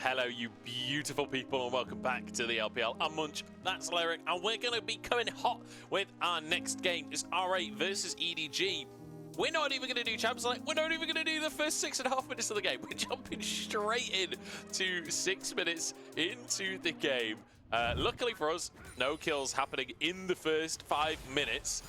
hello, you beautiful people, and welcome back to the LPL. I'm Munch, that's Lyric, and we're going to be coming hot with our next game. It's RA versus EDG. We're not even going to do Champions League. We're not even going to do the first 6.5 minutes of the game. We're jumping straight in to 6 minutes into the game. Luckily for us, no kills happening in the first 5 minutes.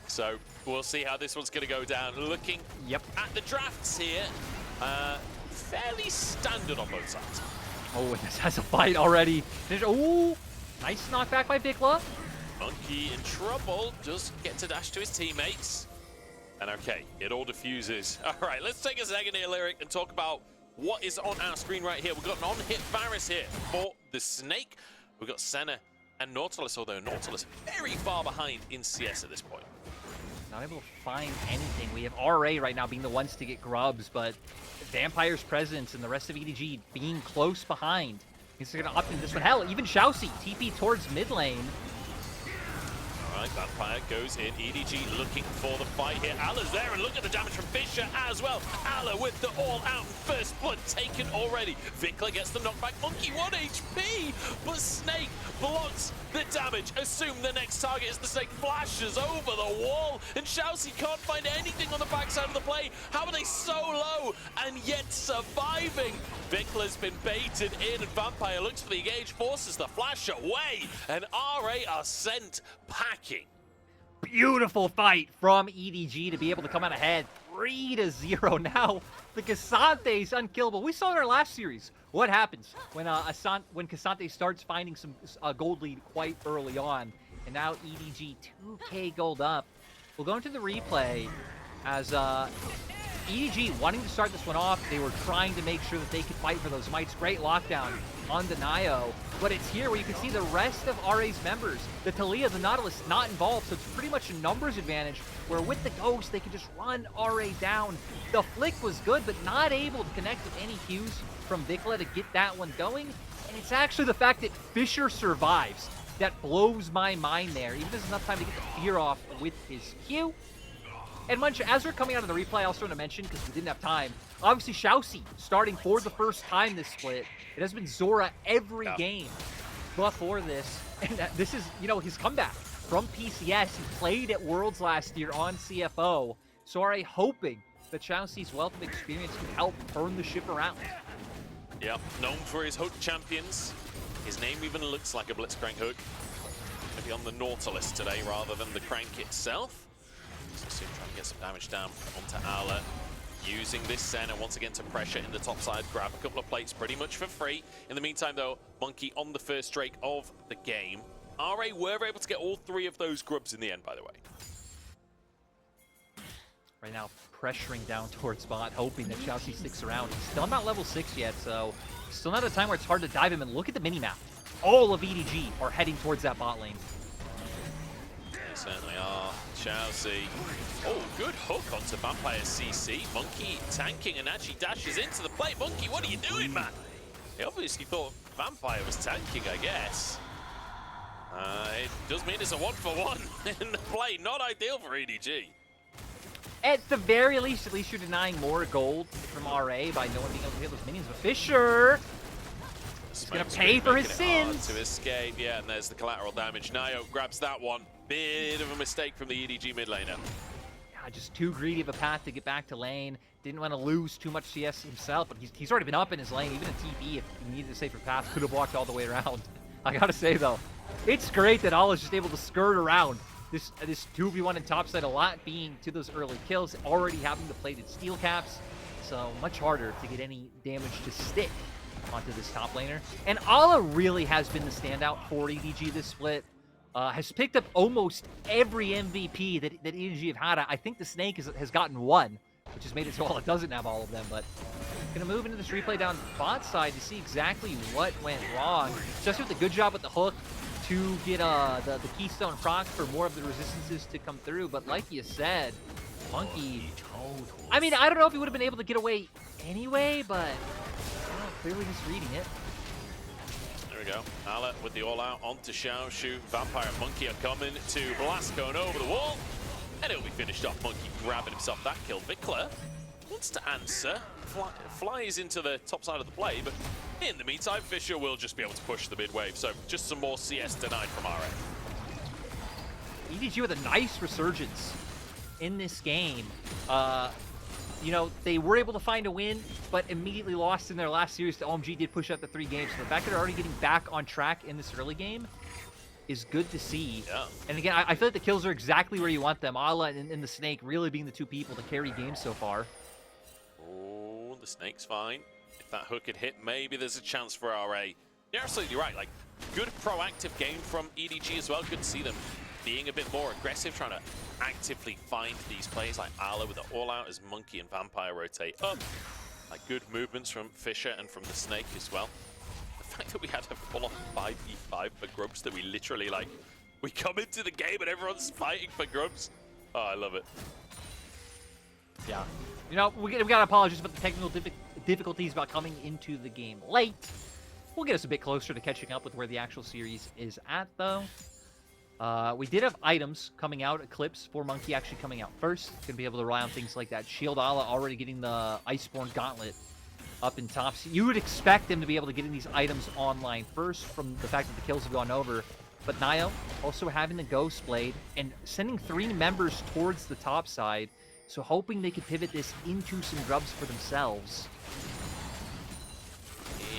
So we'll see how this one's going to go down. Looking at the drafts here, fairly standard on both sides. Oh, this has a fight already. Oh, nice knockback by Vicla. Monkey in trouble. Just get to dash to his teammates. And okay, it all diffuses. All right, let's take a second here, Lyric, and talk about what is on our screen right here. We've got an on-hit Varus here for the Snake. We've got Senna and Nautilus, although Nautilus very far behind in CS at this point. Not able to find anything. We have RA right now being the ones to get grubs, but Vampire's presence and the rest of EDG being close behind. He's going to opt into this one. Hell, even Xiaoxu TP towards mid lane. All right, Vampire goes in. EDG looking for the fight here. Alla's there, and look at the damage from Fisher as well. Alla with the all-out first blood taken already. Vicla gets the knockback. Monkey 1 HP, but Snake blocks the damage. Assume the next target is the Snake. Flashes over the wall, and Xiaoxu can't find anything on the backside of the play. How are they so low and yet surviving? Vicla's been baited in, and Vampire looks for the engage, forces the flash away, and RA are sent packing. Beautiful fight from EDG to be able to come out ahead 3-0. Now the Casante's unkillable. We saw in our last series what happens when Casante starts finding some gold lead quite early on, and now EDG 2k gold up. We'll go into the replay as EDG wanting to start this one off. They were trying to make sure that they could fight for those mites. Great lockdown on the Naiyou, but it's here where you can see the rest of RA's members. The Talia, the Nautilus, not involved, so it's pretty much a numbers advantage, where with the Ghost, they can just run RA down. The flick was good, but not able to connect with any cues from Vicla to get that one going, and it's actually the fact that Fisher survives that blows my mind there. Even there's enough time to get the fear off with his Q. And Munch, as we're coming out of the replay, I also want to mention, because we didn't have time, obviously Xiaoxu starting for the first time this split. It has been Zorah every game before this. And this is, you know, his comeback from PCS. He played at Worlds last year on CFO. So are hoping that Xiaoxi's wealth of experience can help turn the ship around. Yep, known for his hook champions. His name even looks like a Blitzcrank hook. Maybe on the Nautilus today rather than the crank itself. So trying to get some damage down onto Alla. Using this Senna once again to pressure in the top side. Grab a couple of plates pretty much for free. In the meantime though, Monkey on the first Drake of the game. RA were able to get all 3 of those grubs in the end, by the way. Right now, pressuring down towards bot, hoping that Xiaoxu sticks around. He's still not level 6 yet, so still not a time where it's hard to dive him. And look at the minimap. All of EDG are heading towards that bot lane. They certainly are. Xiaoxu. Oh, good hook onto Vampire CC. Monkey tanking and actually dashes into the play. Monkey, what are you doing, man? He obviously thought Vampire was tanking, I guess. It does mean it's a 1-for-1 in the play. Not ideal for EDG. At the very least, at least you're denying more gold from RA by no one being able to hit those minions. But Fisher is going to pay for his sins. To escape, yeah, and there's the collateral damage. Naiyou grabs that one. Bit of a mistake from the EDG mid laner. Yeah, just too greedy of a path to get back to lane. Didn't want to lose too much CS himself, but he's already been up in his lane. Even a TP, if he needed a safer path, could have walked all the way around. I gotta say though, it's great that Allah's just able to skirt around this 2v1 in topside, a lot being to those early kills, already having the plated steel caps, so much harder to get any damage to stick onto this top laner. And Allah really has been the standout for EDG this split. Has picked up almost every MVP that EDG have had. I think the Snake has gotten 1, which has made it so Allah doesn't have all of them, but gonna move into this replay down bot side to see exactly what went wrong. Just with a good job with the hook to get the Keystone proc for more of the resistances to come through, but like you said, Monkey, I mean, I don't know if he would have been able to get away anyway, but clearly just reading it. There we go. Alla with the all-out onto Xiaoxu. Vampire and Monkey are coming to blast going over the wall. And it'll be finished off. Monkey grabbing himself that kill. Vicla wants to answer. Flies into the top side of the play, but In the meantime, Fisher will just be able to push the mid wave, so just some more CS denied from RA. EDG with a nice resurgence in this game. You know, they were able to find a win, but immediately lost in their last series to OMG. Did push out the 3 games. So the fact that they're already getting back on track in this early game is good to see. Yeah. And again, I feel like the kills are exactly where you want them. Ala and the Snake really being the 2 people to carry games so far. Oh, the Snake's fine. If that hook had hit, maybe there's a chance for RA. You're absolutely right. Like, good proactive game from EDG as well. Good to see them being a bit more aggressive, trying to actively find these plays like Ala with the all-out as Monkey and Vampire rotate up. Like, good movements from Fisher and from the Snake as well. The fact that we had a full-on 5v5 for Grubs, that we literally, like, we come into the game and everyone's fighting for Grubs. Oh, I love it. Yeah. You know, we gotta apologize about the technical difficulties about coming into the game late. We'll get us a bit closer to catching up with where the actual series is at, though. We did have items coming out, Eclipse for Monkey actually coming out first. Gonna be able to rely on things like that. Shield Ala already getting the Iceborne Gauntlet up in top. So you would expect them to be able to get these items online first from the fact that the kills have gone over. But Naiyou also having the Ghost Blade and sending 3 members towards the top side. So hoping they could pivot this into some grubs for themselves.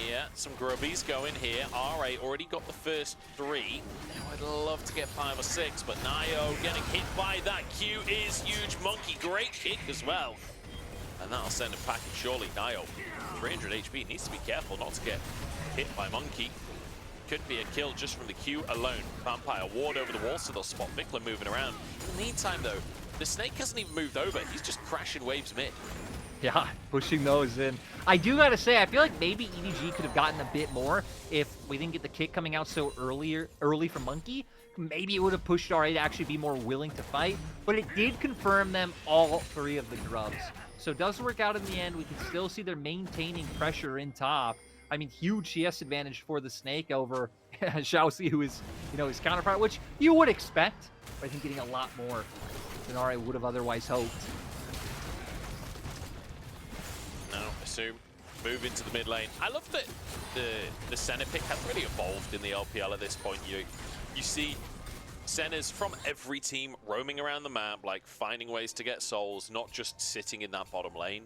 Yeah, some grubbies going here. RA already got the first 3. Now I'd love to get 5 or 6, but Naiyou getting hit by that Q is huge. Monkey, great kick as well. And that'll send him packing surely. Naiyou, 300 HP, needs to be careful not to get hit by Monkey. Could be a kill just from the Q alone. Vampire ward over the wall, so they'll spot Vicla moving around. In the meantime, though, the Snake hasn't even moved over. He's just crashing waves mid. Yeah, pushing those in. I do gotta say, I feel like maybe EDG could have gotten a bit more if we didn't get the kick coming out so early from Monkey. Maybe it would have pushed RA to actually be more willing to fight, but it did confirm them all 3 of the grubs. So it does work out in the end. We can still see they're maintaining pressure in top. I mean, huge CS advantage for the Snake over Xiaoxu, who is, you know, his counterpart, which you would expect, but I think getting a lot more than RA would have otherwise hoped. Now, Assum move into the mid lane. I love that the center pick has really evolved in the LPL at this point. You see centers from every team roaming around the map, like finding ways to get souls, not just sitting in that bottom lane.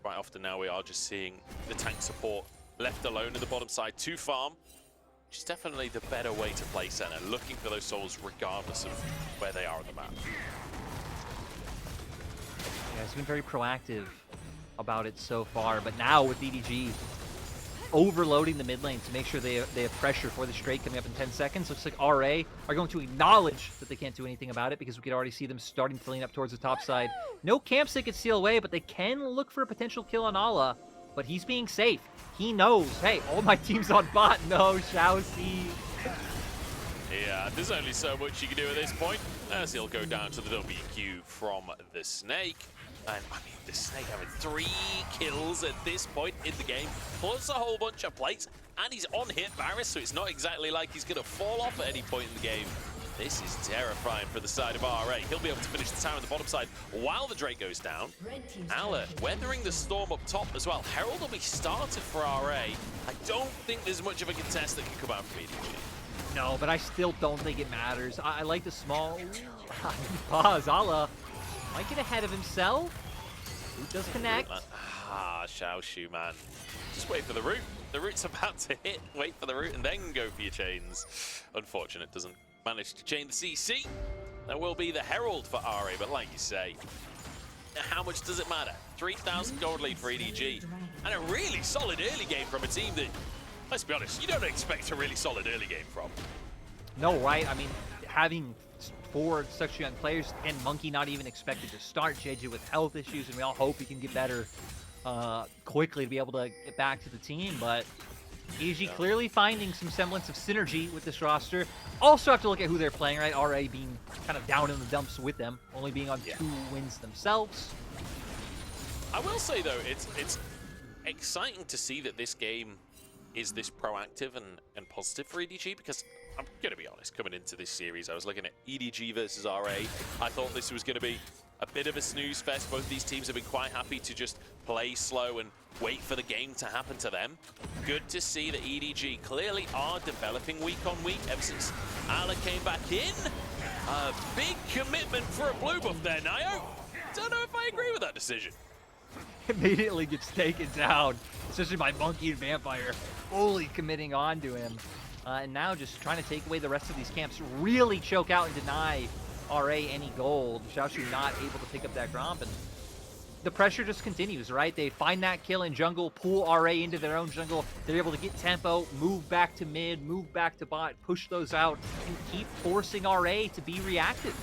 Quite often now we are just seeing the tank support left alone in the bottom side to farm, which is definitely the better way to play center, looking for those souls regardless of where they are on the map. Yeah, he's been very proactive about it so far, but now with EDG overloading the mid lane to make sure they have pressure for the straight coming up in 10 seconds, looks like RA are going to acknowledge that they can't do anything about it because we could already see them starting to lean up towards the top side. No camps they could steal away, but they can look for a potential kill on Ala, but he's being safe. He knows, hey, all my team's on bot. No, Xiaoxu. Yeah, there's only so much you can do at this point, as he'll go down to the WQ from the Snake. And, I mean, the Snake having 3 kills at this point in the game, plus a whole bunch of plates, and he's on hit Varus, so it's not exactly like he's going to fall off at any point in the game. This is terrifying for the side of RA. He'll be able to finish the tower on the bottom side while the Drake goes down. Ala weathering the storm up top as well. Herald will be started for RA. I don't think there's much of a contest that can come out from EDG. No, but I still don't think it matters. I like the small pause. Ala might get ahead of himself. Who does connect? Ah, Xiaoxu, man. Just wait for the root. The root's about to hit. Wait for the root and then go for your chains. Unfortunate, doesn't manage to chain the CC. There will be the Herald for RA, but like you say, how much does it matter? 3,000 gold lead for EDG. And a really solid early game from a team that, let's be honest, you don't expect a really solid early game from. No, right? I mean, having 4 such young players and Monkey not even expected to start, Jiejie with health issues, and we all hope he can get better quickly to be able to get back to the team, but EDG clearly finding some semblance of synergy with this roster. Also have to look at who they're playing, right? RA being kind of down in the dumps with them, only being on 2 wins themselves. I will say, though, it's exciting to see that this game is this proactive and positive for EDG, because I'm going to be honest, coming into this series, I was looking at EDG versus RA. I thought this was going to be a bit of a snooze fest. Both these teams have been quite happy to just play slow and wait for the game to happen to them. Good to see that EDG clearly are developing week on week ever since Ala came back in. A big commitment for a blue buff there, Naiyou. Don't know if I agree with that decision. Immediately gets taken down, especially by Monkey and Vampire, fully committing on to him. And now just trying to take away the rest of these camps, really choke out and deny RA any gold. Xiaoxu not able to pick up that Gromp, and the pressure just continues, right? They find that kill in jungle, pull RA into their own jungle. They're able to get tempo, move back to mid, move back to bot, push those out, and keep forcing RA to be reactive.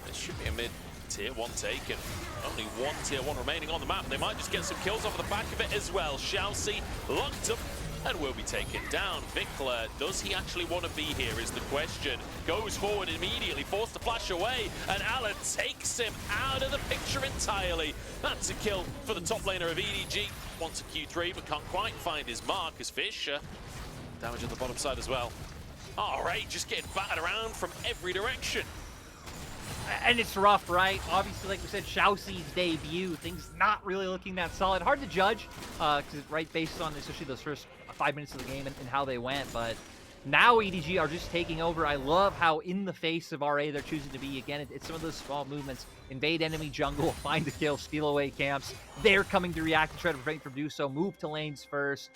It should be a mid tier 1 taken. Only one tier 1 remaining on the map. They might just get some kills off the back of it as well. Xiaoxu locked up and will be taken down. Vicla, does he actually want to be here is the question. Goes forward immediately, forced to flash away, and Alan takes him out of the picture entirely. That's a kill for the top laner of EDG. Wants a Q3, but can't quite find his mark as Fisher. Damage on the bottom side as well. All right, just getting battered around from every direction. And it's rough, right? Obviously, like we said, Xiaoxi's debut, things not really looking that solid. Hard to judge, right, based on especially those first 5 minutes of the game and how they went. But now EDG are just taking over. I love how in the face of RA they're choosing to be. Again, it's some of those small movements. Invade enemy jungle, find a kill, steal away camps. They're coming to react and try to prevent from do so. Move to lanes first.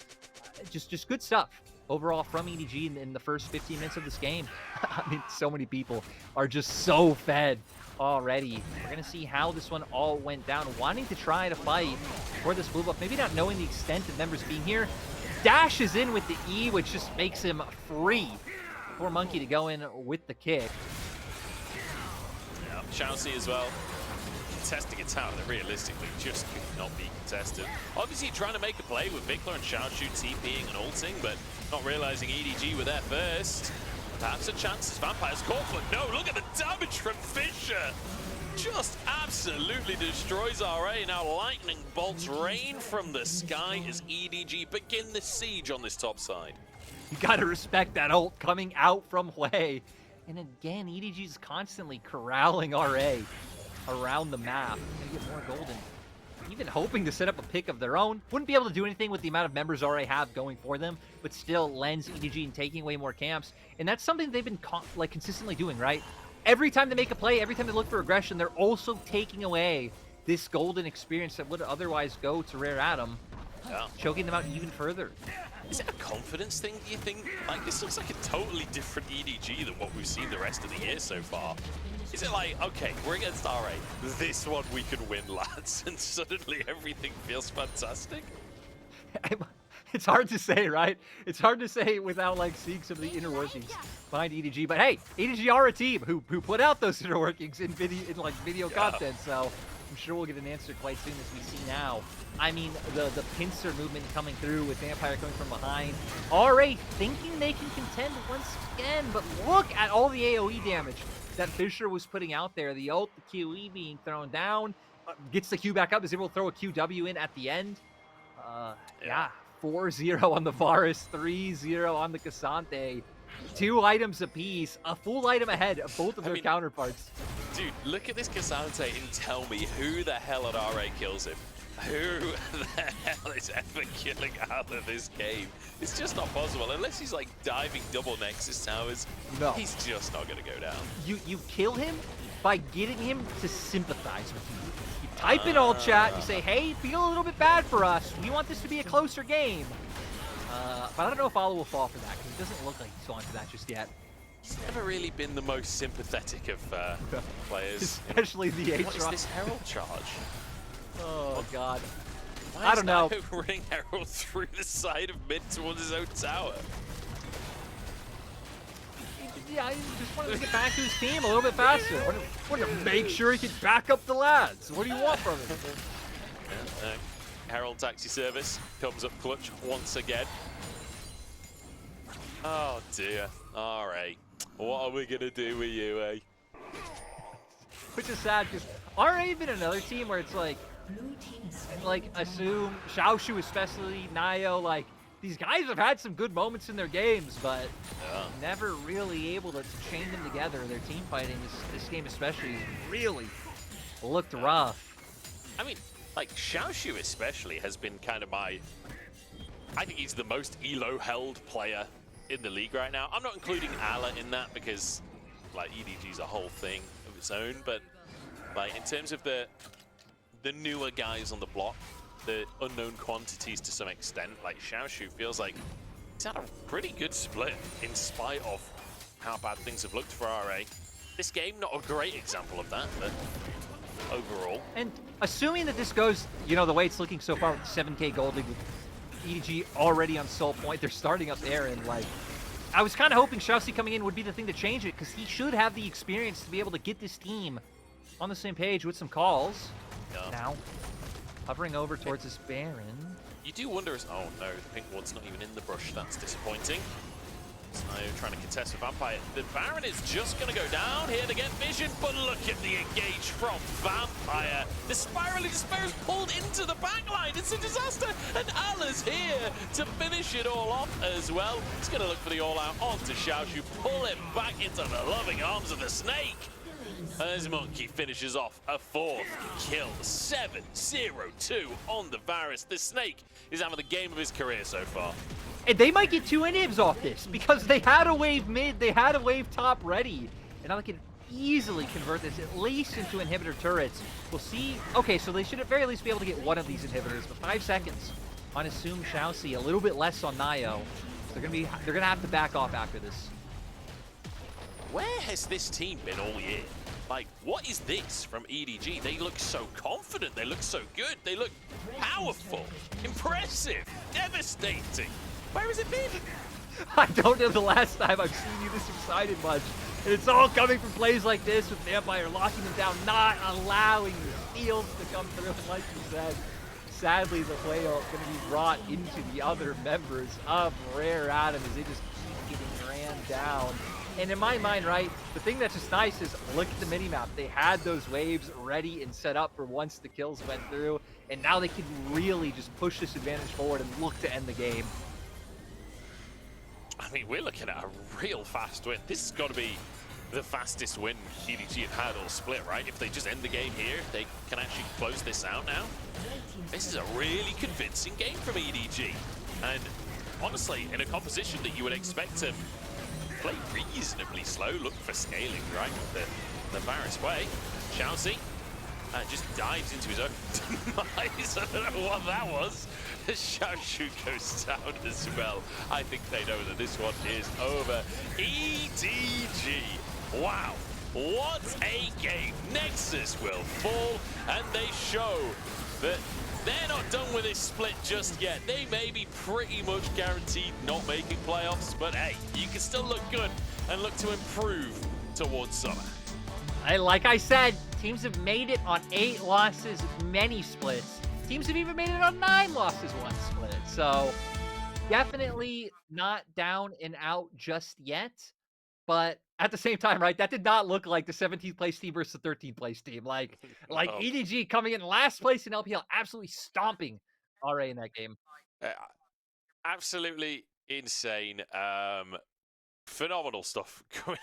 Just good stuff overall from EDG in the first 15 minutes of this game. I mean, so many people are just so fed already. We're going to see how this one all went down. Wanting to try to fight for this blue buff, maybe not knowing the extent of members being here. Dashes in with the E, which just makes him free for Monkey to go in with the kick. Yeah, Xiaoxu as well. Contesting a tower that realistically just could not be contested. Obviously trying to make a play with Vicla and Xiaoxu TPing and ulting, but not realizing EDG were there first. Perhaps a chance as Vampire's caught, but no, look at the damage from Fisher. Just absolutely destroys RA. Now lightning bolts rain from the sky as EDG begin the siege on this top side. You gotta respect that ult coming out from Hui. And again, EDG's constantly corralling RA around the map. Gonna get more golden. Even hoping to set up a pick of their own. Wouldn't be able to do anything with the amount of members RA have going for them, but still lends EDG in taking away more camps. And that's something they've been consistently doing, right? Every time they make a play, every time they look for aggression, they're also taking away this golden experience that would otherwise go to Rare Adam, choking them out even further. Is it a confidence thing, do you think? Like, this looks like a totally different EDG than what we've seen the rest of the year so far. Is it like, okay, we're against RA, this one we can win, lads, and suddenly everything feels fantastic? It's hard to say, right? It's hard to say without like seeing some of the inner workings behind EDG. But hey, EDG are a team who put out those inner workings in video content. So I'm sure we'll get an answer quite soon as we see now. I mean, the pincer movement coming through with Vampire coming from behind. RA thinking they can contend once again, but look at all the AoE damage that Fisher was putting out there. The ult, the QE being thrown down, gets the Q back up, is able to throw a QW in at the end. Yeah. 4-0 on the Varus, 3-0 on the Cassante. 2 items apiece, a full item ahead of both of their counterparts. Dude, look at this Cassante and tell me who the hell at RA kills him. Who the hell is ever killing out of this game? It's just not possible. Unless he's like diving double Nexus towers, no. He's just not going to go down. You kill him by getting him to sympathize with you. Type in all chat, you say, hey, feel a little bit bad for us. We want this to be a closer game. But I don't know if Ala will fall for that, because it doesn't look like he's falling for that just yet. He's never really been the most sympathetic of players. Especially the H. What is this Herald charge? Oh, God. I don't know. Running Herald through the side of mid towards his own tower. Yeah, I just wanted to get back to his team a little bit faster. Wanted to make sure he could back up the lads. What do you want from him? Herald taxi service comes up clutch once again. Oh dear. All right. What are we going to do with you, eh? Which is sad, because RA been another team where it's like Assum, Xiaoxu especially, Naiyou, like, these guys have had some good moments in their games, but never really able to chain them together. Their team fighting, this game especially, really looked rough. I mean, Like, Xiaoxu especially has been kind of my... I think he's the most elo-held player in the league right now. I'm not including Ala in that because, like, EDG's a whole thing of its own, but, like, in terms of the newer guys on the block, the unknown quantities to some extent, like, Xiaoxu feels like he's had a pretty good split in spite of how bad things have looked for RA. This game, not a great example of that, but overall. And assuming that this goes, you know, the way it's looking so far with the 7K Gold League, with EDG already on soul point, they're starting up there, and like, I was kind of hoping Xiaoxu coming in would be the thing to change it, because he should have the experience to be able to get this team on the same page with some calls. Yeah. Now, hovering over towards this Baron. You do wonder, oh no, the pink one's not even in the brush, that's disappointing. Naiyou trying to contest with Vampire. The Baron is just going to go down here to get vision, but look at the engage from Vampire. The Spirally Despair is pulled into the backline. It's a disaster, and Ala's here to finish it all off as well. He's going to look for the all-out onto Xiaoxu, pull it back into the loving arms of the Snake. As Monkey finishes off a fourth kill, 7-0-2 on the Varus. The Snake is having the game of his career so far. And they might get 2 inhibs off this, because they had a wave mid, they had a wave top ready. And now they can easily convert this at least into inhibitor turrets. We'll see. Okay, so they should at very least be able to get one of these inhibitors, but 5 seconds on Assum Xiaoxu, a little bit less on Naiyou. So they're gonna have to back off after this. Where has this team been all year? Like, what is this from EDG? They look so confident, they look so good, they look powerful, impressive, devastating. Where has it been? I don't know the last time I've seen you this excited much. And it's all coming from plays like this with Vampire locking them down, not allowing the steals to come through. And like you said, sadly the play is going to be brought into the other members of Rare Adam as they just keep getting ran down. And in my mind, right, the thing that's just nice is look at the minimap. They had those waves ready and set up for once the kills went through, and now they can really just push this advantage forward and look to end the game. I mean, we're looking at a real fast win. This has got to be the fastest win EDG have had all split, right? If they just end the game here, they can actually close this out now. This is a really convincing game from EDG. And honestly, in a composition that you would expect to play reasonably slow, look for scaling, right? The Varus way. Xiaoxu just dives into his own demise. I don't know what that was. Xiaoxu goes down as well. I think they know that this one is over. EDG. Wow. What a game. Nexus will fall, and they show that they're not done with this split just yet. They may be pretty much guaranteed not making playoffs, but hey, you can still look good and look to improve towards summer. Like I said, teams have made it on 8 losses, many splits. Teams have even made it on 9 losses, 1 split. So definitely not down and out just yet. But at the same time, right, that did not look like the 17th place team versus the 13th place team. Like EDG coming in last place in LPL, absolutely stomping RA in that game. Absolutely insane. Phenomenal stuff going